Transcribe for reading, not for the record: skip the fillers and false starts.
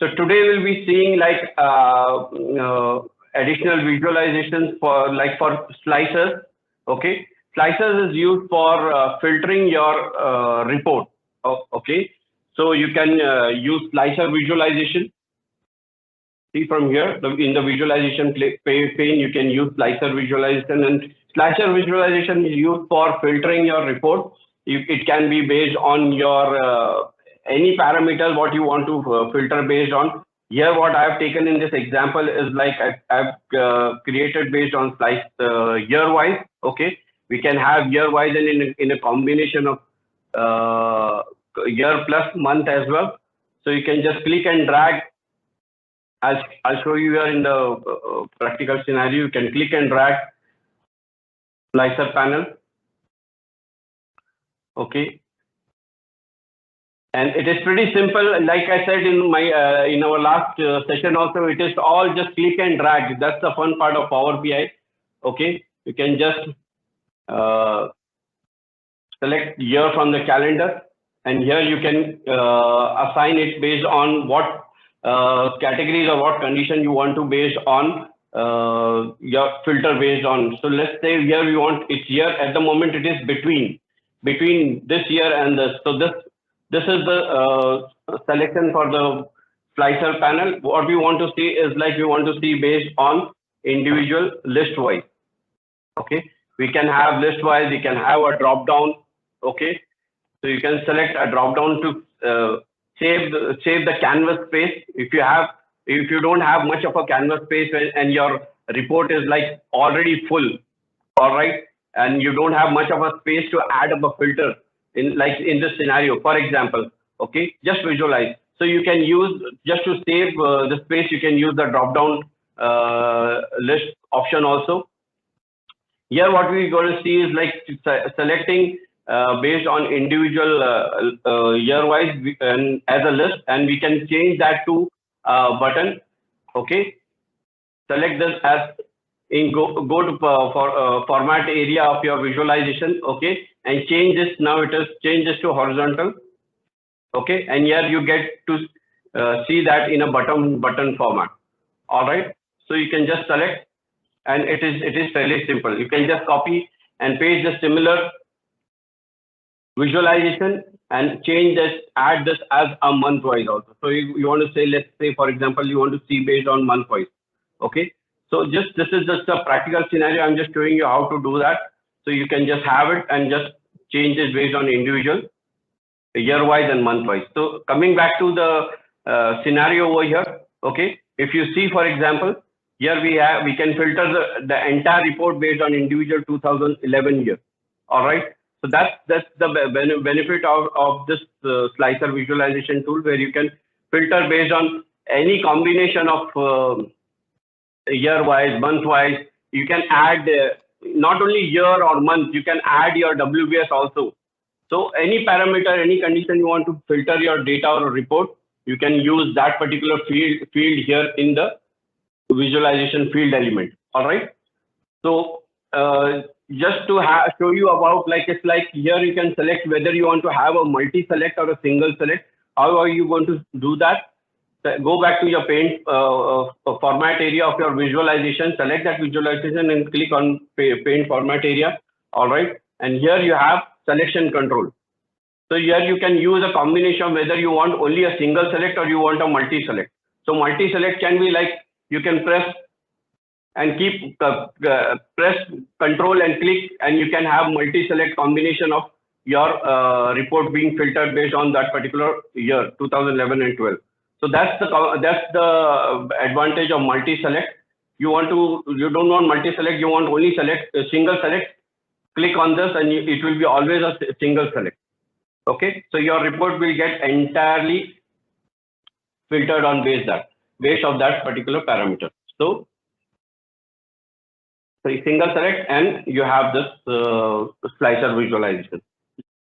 So today we'll be seeing like additional visualizations for slicers. Okay, slicers is used for filtering your report. Okay, so you can use slicer visualization. See from here, in the visualization pane, you can use slicer visualization, and slicer visualization is used for filtering your report. It can be based on your any parameter what you want to filter based on. Here, what I have taken in this example is like I've created based on slice year wise. Okay, we can have year wise and in a combination of year plus month as well. So you can just click and drag. I'll show you here in the practical scenario. You can click and drag slicer panel. Okay. And it is pretty simple. Like I said in my in our last session also, it is all just click and drag. That's the fun part of Power BI. Okay. You can just select year from the calendar, and here you can assign it based on what categories or what condition you want to based on your filter based on. So let's say here we want it's year. At the moment it is between this year and this. So this is the selection for the slicer panel. What we want to see is like we want to see based on individual list wise. Okay, we can have list wise. We can have a drop down. Okay, so you can select a drop down to save the canvas space. If you don't have much of a canvas space and your report is like already full, all right, and you don't have much of a space to add up a filter in this scenario, for example. Okay, just visualize. So you can use, just to save the space, you can use the drop down list option also. Here what we're going to see is like selecting based on individual year wise and as a list, and we can change that to button. Okay, select this as in go to format area of your visualization. Okay, and change this. Now it is change this to horizontal. Okay, and here you get to see that in a button format. All right, so you can just select, and it is fairly simple. You can just copy and paste the similar visualization and change this, add this as a month wise also. So you want to say, let's say for example, you want to see based on month wise. Okay, so this is just a practical scenario. I'm just showing you how to do that. So you can just have it and just change it based on individual year wise and month wise. So coming back to the scenario over here. Okay, if you see for example, here we can filter the entire report based on individual 2011 year. All right. So that's the benefit of this slicer visualization tool, where you can filter based on any combination of year wise, month wise. You can add not only year or month, you can add your WBS also. So any parameter, any condition you want to filter your data or report, you can use that particular field here in the visualization field element. All right. So just to show you about, like, it's like here you can select whether you want to have a multi-select or a single select. How are you going to do that? Go back to your paint format area of your visualization, select that visualization and click on paint format area. All right, and here you have selection control. So here you can use a combination whether you want only a single select or you want a multi-select. So multi-select can be like you can press and keep press control and click, and you can have multi-select combination of your report being filtered based on that particular year 2011 and 12. So that's the advantage of multi-select. You don't want multi-select, you want only select single select. Click on this and it will be always a single select. Okay, so your report will get entirely filtered on based of that particular parameter. So single select and you have this slicer visualization.